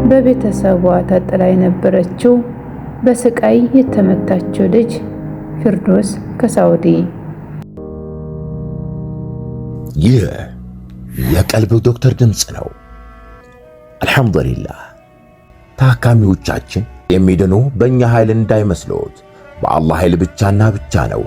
በቤተሰቧ ተጥላ የነበረችው በስቃይ የተመታችው ልጅ ፊርዶስ ከሳውዲ። ይህ የቀልብ ዶክተር ድምፅ ነው። አልሐምዱሊላህ። ታካሚዎቻችን የሚድኑ በእኛ ኃይል እንዳይመስሎት፣ በአላህ ኃይል ብቻና ብቻ ነው።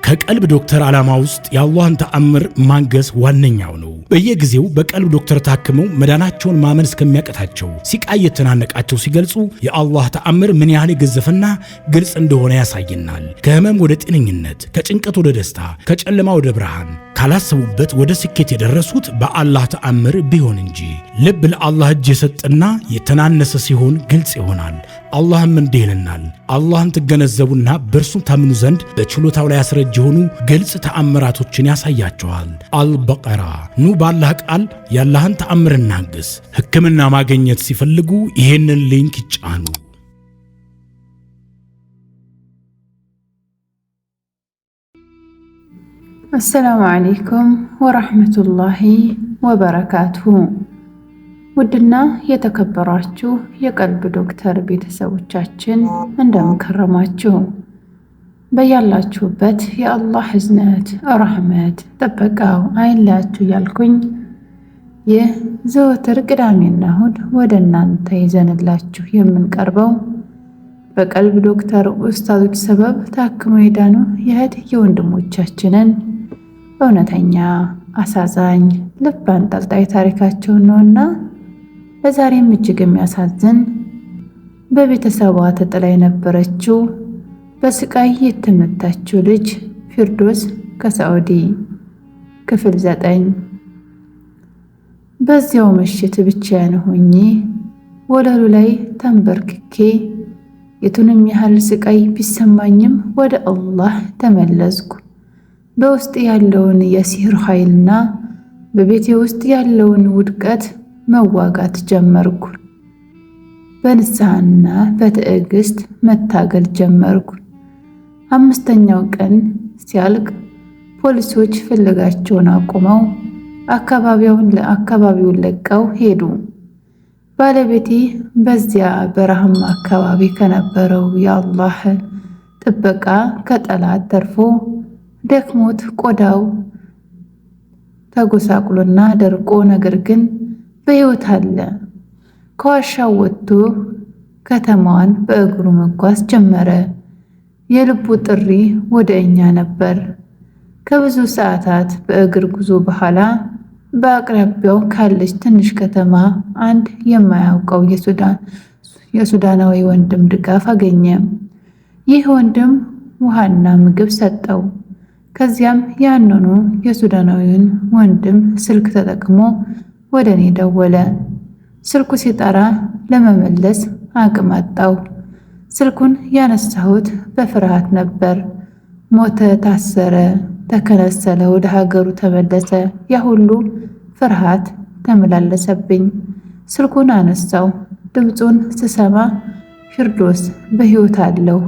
ከቀልብ ዶክተር ዓላማ ውስጥ የአላህን ተአምር ማንገስ ዋነኛው ነው። በየጊዜው በቀልብ ዶክተር ታክመው መዳናቸውን ማመን እስከሚያቀታቸው ሲቃይ የተናነቃቸው ሲገልጹ የአላህ ተአምር ምን ያህል የገዘፈና ግልጽ እንደሆነ ያሳየናል። ከህመም ወደ ጤነኝነት፣ ከጭንቀት ወደ ደስታ፣ ከጨለማ ወደ ብርሃን፣ ካላሰቡበት ወደ ስኬት የደረሱት በአላህ ተአምር ቢሆን እንጂ። ልብ ለአላህ እጅ የሰጠና የተናነሰ ሲሆን ግልጽ ይሆናል። አላህም እንዲህ ይለናል፣ አላህን ትገነዘቡና በእርሱም ታምኑ ዘንድ በችሎታው ላይ ያስረጅ የሆኑ ግልጽ ተአምራቶችን ያሳያቸዋል። አልበቀራ። ኑ በአላህ ቃል የአላህን ተአምር እናግስ። ሕክምና ማግኘት ሲፈልጉ ይሄንን ሊንክ ይጫኑ። አሰላሙ አለይኩም ወራህመቱላሂ ወበረካቱሁ። ውድና የተከበራችሁ የቀልብ ዶክተር ቤተሰቦቻችን እንደምን ከረማችሁ? በያላችሁበት የአላህ ህዝነት፣ ረህመት፣ ጥበቃው አይለያችሁ ያልኩኝ ይህ ዘወትር ቅዳሜና እሁድ ወደ እናንተ ይዘንላችሁ የምንቀርበው በቀልብ ዶክተር ኡስታዞች ሰበብ ታክመው የዳኑ የእህት የወንድሞቻችንን እውነተኛ አሳዛኝ ልብ አንጠልጣይ ታሪካቸውን ነውና ለዛሬም እጅግ የሚያሳዝን በቤተሰቧ ተጥላ የነበረችው በስቃይ የተመታችው ልጅ ፊርዶስ ከሳውዲ ክፍል 9። በዚያው ምሽት ብቻዬን ሆኜ ወለሉ ላይ ተንበርክኬ የቱንም ያህል ስቃይ ቢሰማኝም ወደ አላህ ተመለስኩ። በውስጥ ያለውን የሲህር ኃይልና በቤቴ ውስጥ ያለውን ውድቀት መዋጋት ጀመርኩ። በንስሐና በትዕግስት መታገል ጀመርኩ። 5ኛው ቀን ሲያልቅ ፖሊሶች ፍለጋቸውን አቁመው አካባቢውን ለቀው ሄዱ። ባለቤቴ በዚያ በረሃማ አካባቢ ከነበረው የአላህ ጥበቃ ከጠላት ተርፎ ደክሞት ቆዳው ተጎሳቁሎና ደርቆ ነገር ግን በሕይወት አለ። ከዋሻው ወጥቶ ከተማዋን በእግሩ መጓዝ ጀመረ። የልቡ ጥሪ ወደ እኛ ነበር። ከብዙ ሰዓታት በእግር ጉዞ በኋላ በአቅራቢያው ካለች ትንሽ ከተማ አንድ የማያውቀው የሱዳናዊ ወንድም ድጋፍ አገኘ። ይህ ወንድም ውሃና ምግብ ሰጠው። ከዚያም ያንኑ የሱዳናዊውን ወንድም ስልክ ተጠቅሞ ወደ እኔ ደወለ። ስልኩ ሲጠራ ለመመለስ አቅም አጣው። ስልኩን ያነሳሁት በፍርሃት ነበር። ሞተ፣ ታሰረ፣ ተከነሰለ፣ ወደ ሀገሩ ተመለሰ። ያ ሁሉ ፍርሃት ተመላለሰብኝ። ስልኩን አነሳው። ድምፁን ስሰማ ፊርዶስ በሕይወት አለሁ፣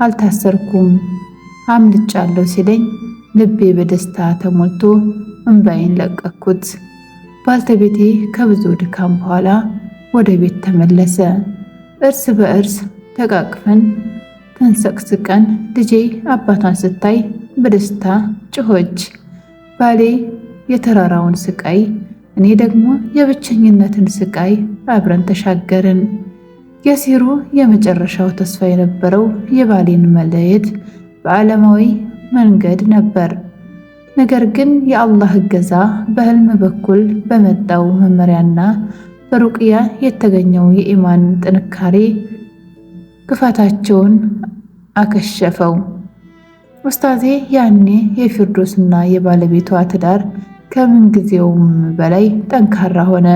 አልታሰርኩም፣ አምልጫለሁ ሲለኝ ልቤ በደስታ ተሞልቶ እንባዬን ለቀኩት። ባልተቤቴ ከብዙ ድካም በኋላ ወደ ቤት ተመለሰ። እርስ በእርስ ተቃቅፈን ተንሰቅስቀን ልጄ አባቷን ስታይ በደስታ ጮኸች። ባሌ የተራራውን ስቃይ፣ እኔ ደግሞ የብቸኝነትን ስቃይ አብረን ተሻገርን። የሲሩ የመጨረሻው ተስፋ የነበረው የባሌን መለየት በዓለማዊ መንገድ ነበር። ነገር ግን የአላህ እገዛ በህልም በኩል በመጣው መመሪያና በሩቅያ የተገኘው የኢማን ጥንካሬ ክፋታቸውን አከሸፈው። ኡስታዜ ያኔ የፊርዶስና የባለቤቷ ትዳር ከምንጊዜውም በላይ ጠንካራ ሆነ።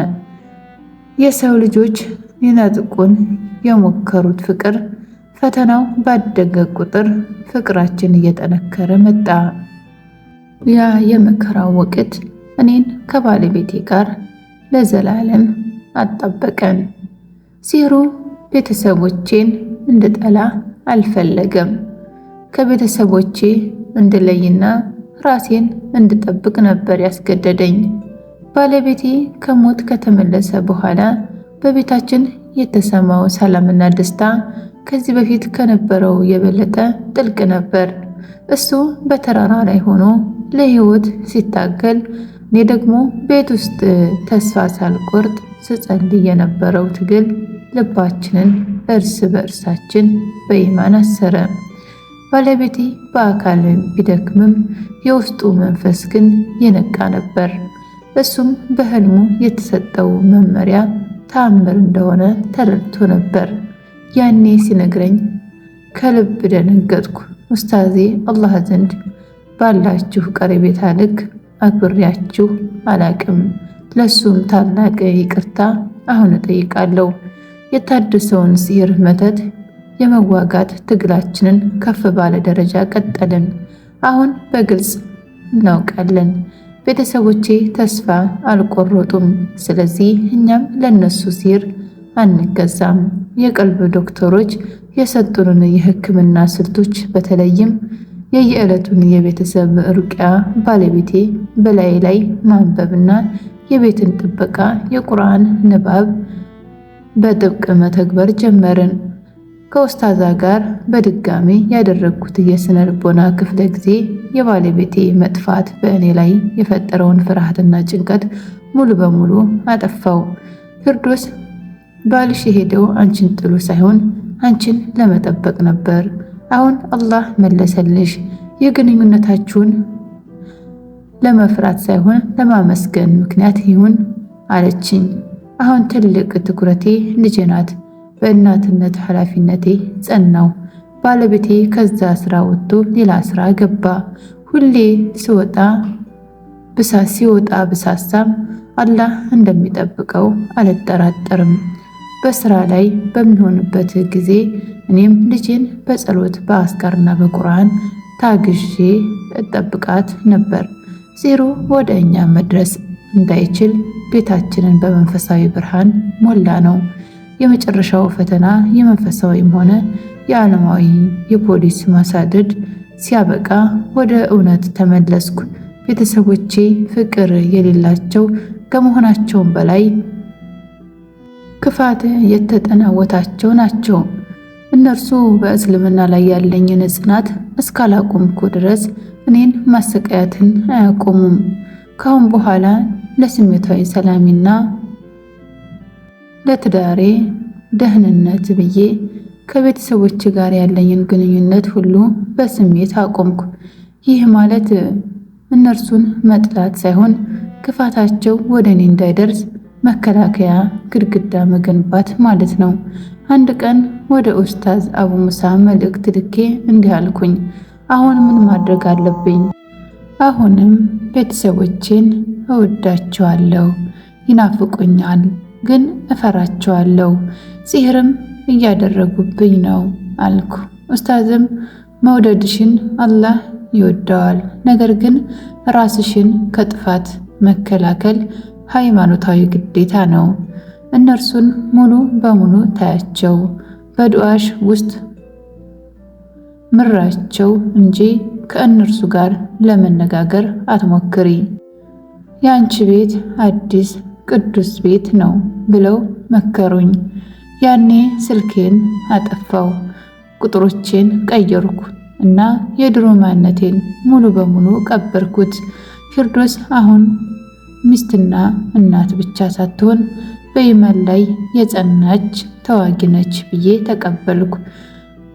የሰው ልጆች ሊነጥቁን የሞከሩት ፍቅር ፈተናው ባደገ ቁጥር ፍቅራችን እየጠነከረ መጣ። ያ የመከራው ወቅት እኔን ከባለቤቴ ጋር ለዘላለም አጣበቀን። ሲሩ ቤተሰቦቼን እንድጠላ አልፈለገም። ከቤተሰቦቼ እንድለይና ራሴን እንድጠብቅ ነበር ያስገደደኝ። ባለቤቴ ከሞት ከተመለሰ በኋላ በቤታችን የተሰማው ሰላምና ደስታ ከዚህ በፊት ከነበረው የበለጠ ጥልቅ ነበር። እሱ በተራራ ላይ ሆኖ ለህይወት ሲታገል፣ እኔ ደግሞ ቤት ውስጥ ተስፋ ሳልቆርጥ ስጸልይ የነበረው ትግል ልባችንን እርስ በእርሳችን በኢማን አሰረ። ባለቤቴ በአካል ቢደክምም የውስጡ መንፈስ ግን የነቃ ነበር። እሱም በህልሙ የተሰጠው መመሪያ ተአምር እንደሆነ ተረድቶ ነበር። ያኔ ሲነግረኝ ከልብ ደነገጥኩ። ኡስታዜ አላህ ዘንድ ባላችሁ ቀረቤታ ልክ አክብሬያችሁ አላቅም። ለሱም ታላቅ ይቅርታ አሁን እጠይቃለሁ። የታደሰውን ሲህር መተት የመዋጋት ትግላችንን ከፍ ባለ ደረጃ ቀጠልን። አሁን በግልጽ እናውቃለን፣ ቤተሰቦቼ ተስፋ አልቆረጡም። ስለዚህ እኛም ለነሱ ሲህር አንገዛም። የቀልብ ዶክተሮች የሰጡንን የሕክምና ስልቶች በተለይም የየዕለቱን የቤተሰብ ሩቅያ ባለቤቴ በላይ ላይ ማንበብና የቤትን ጥበቃ የቁርአን ንባብ በጥብቅ መተግበር ጀመርን። ከኡስታዛ ጋር በድጋሚ ያደረግኩት የስነ ልቦና ክፍለ ጊዜ የባለቤቴ መጥፋት በእኔ ላይ የፈጠረውን ፍርሃትና ጭንቀት ሙሉ በሙሉ አጠፋው። ፊርዶስ ባልሽ የሄደው አንቺን ጥሉ ሳይሆን አንቺን ለመጠበቅ ነበር። አሁን አላህ መለሰልሽ። የግንኙነታችሁን ለመፍራት ሳይሆን ለማመስገን ምክንያት ይሁን አለችኝ። አሁን ትልቅ ትኩረቴ ልጄ ናት። በእናትነት ኃላፊነቴ ጸናው። ባለቤቴ ከዛ ስራ ወጥቶ ሌላ ስራ ገባ። ሁሌ ሲወጣ ብሳሳም አላህ እንደሚጠብቀው አልጠራጠርም። በስራ ላይ በሚሆንበት ጊዜ እኔም ልጄን በጸሎት በአስካርና በቁርአን ታግዤ እጠብቃት ነበር። ሲህሩ ወደ እኛ መድረስ እንዳይችል ቤታችንን በመንፈሳዊ ብርሃን ሞላ ነው። የመጨረሻው ፈተና የመንፈሳዊም ሆነ የዓለማዊ የፖሊስ ማሳደድ ሲያበቃ ወደ እውነት ተመለስኩ። ቤተሰቦቼ ፍቅር የሌላቸው ከመሆናቸውም በላይ ክፋት የተጠናወታቸው ናቸው። እነርሱ በእስልምና ላይ ያለኝን ጽናት እስካላቆምኩ ድረስ እኔን ማሰቃያትን አያቆሙም። ካሁን በኋላ ለስሜታዊ ሰላሚና ለትዳሬ ደህንነት ብዬ ከቤተሰቦች ጋር ያለኝን ግንኙነት ሁሉ በስሜት አቆምኩ። ይህ ማለት እነርሱን መጥላት ሳይሆን ክፋታቸው ወደ እኔ እንዳይደርስ መከላከያ ግድግዳ መገንባት ማለት ነው። አንድ ቀን ወደ ኡስታዝ አቡ ሙሳ መልእክት ልኬ እንዲህ አልኩኝ፣ አሁን ምን ማድረግ አለብኝ? አሁንም ቤተሰቦቼን እወዳቸዋለሁ፣ ይናፍቁኛል፣ ግን እፈራቸዋለሁ። ሲህርም እያደረጉብኝ ነው አልኩ። ኡስታዝም መውደድሽን አላህ ይወደዋል፣ ነገር ግን ራስሽን ከጥፋት መከላከል ሃይማኖታዊ ግዴታ ነው። እነርሱን ሙሉ በሙሉ ታያቸው፣ በዱዓሽ ውስጥ ምራቸው እንጂ ከእነርሱ ጋር ለመነጋገር አትሞክሪ። የአንቺ ቤት አዲስ ቅዱስ ቤት ነው ብለው መከሩኝ። ያኔ ስልኬን አጠፋው፣ ቁጥሮቼን ቀየርኩ እና የድሮ ማንነቴን ሙሉ በሙሉ ቀበርኩት። ፊርዶስ አሁን ሚስትና እናት ብቻ ሳትሆን በኢማን ላይ የጸናች ተዋጊ ነች ብዬ ተቀበልኩ።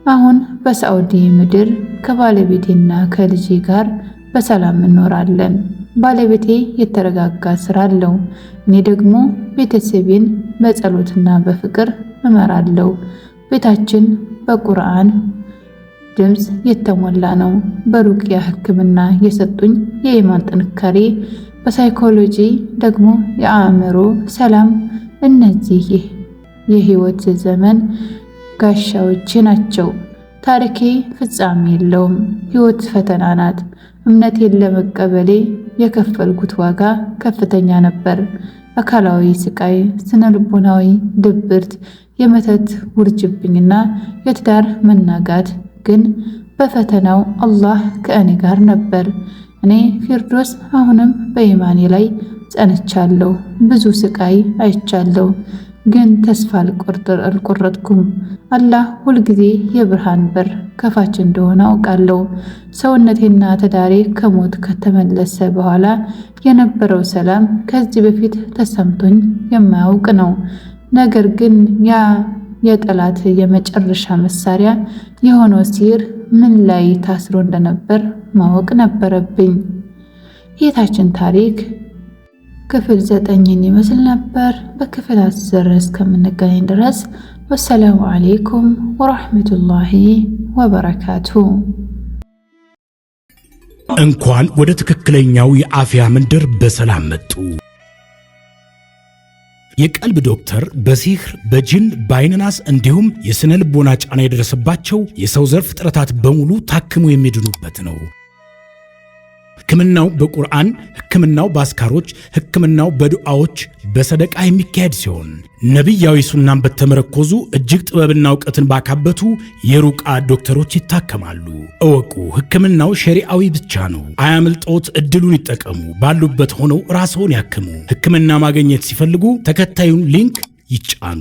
አሁን በሳዑዲ ምድር ከባለቤቴና ከልጄ ጋር በሰላም እንኖራለን። ባለቤቴ የተረጋጋ ስራ አለው፣ እኔ ደግሞ ቤተሰቤን በጸሎትና በፍቅር እመራለሁ። ቤታችን በቁርአን ድምፅ የተሞላ ነው። በሩቅያ ሕክምና የሰጡኝ የኢማን ጥንካሬ፣ በሳይኮሎጂ ደግሞ የአእምሮ ሰላም፣ እነዚህ የህይወት ዘመን ጋሻዎቼ ናቸው። ታሪኬ ፍጻሜ የለውም። ህይወት ፈተና ናት። እምነቴን ለመቀበሌ የከፈልኩት ዋጋ ከፍተኛ ነበር። አካላዊ ስቃይ፣ ስነ ልቦናዊ ድብርት፣ የመተት ውርጅብኝና የትዳር መናጋት። ግን በፈተናው አላህ ከእኔ ጋር ነበር። እኔ ፊርዶስ አሁንም በኢማኔ ላይ ጸንቻለሁ። ብዙ ስቃይ አይቻለሁ፣ ግን ተስፋ አልቆረጥኩም። አላህ ሁልጊዜ የብርሃን በር ከፋች እንደሆነ አውቃለሁ። ሰውነቴና ትዳሬ ከሞት ከተመለሰ በኋላ የነበረው ሰላም ከዚህ በፊት ተሰምቶኝ የማያውቅ ነው። ነገር ግን ያ የጠላት የመጨረሻ መሳሪያ የሆነው ሲር ምን ላይ ታስሮ እንደነበር ማወቅ ነበረብኝ። የታችን ታሪክ ክፍል 9ን ይመስል ነበር። በክፍል 10 እስከምንገናኝ ድረስ ወሰላሙ አለይኩም ወራህመቱላሂ ወበረካቱ። እንኳን ወደ ትክክለኛው የአፍያ መንደር በሰላም መጡ። የቀልብ ዶክተር በሲህር በጅን በአይንናስ እንዲሁም የስነ ልቦና ጫና የደረሰባቸው የሰው ዘር ፍጥረታት በሙሉ ታክሞ የሚድኑበት ነው። ሕክምናው በቁርአን፣ ሕክምናው በአስካሮች፣ ሕክምናው በዱዓዎች በሰደቃ የሚካሄድ ሲሆን ነቢያዊ ሱናን በተመረኮዙ እጅግ ጥበብና እውቀትን ባካበቱ የሩቃ ዶክተሮች ይታከማሉ። እወቁ፣ ሕክምናው ሸሪዓዊ ብቻ ነው። አያምልጦት፣ እድሉን ይጠቀሙ። ባሉበት ሆነው ራስዎን ያክሙ። ሕክምና ማግኘት ሲፈልጉ ተከታዩን ሊንክ ይጫኑ።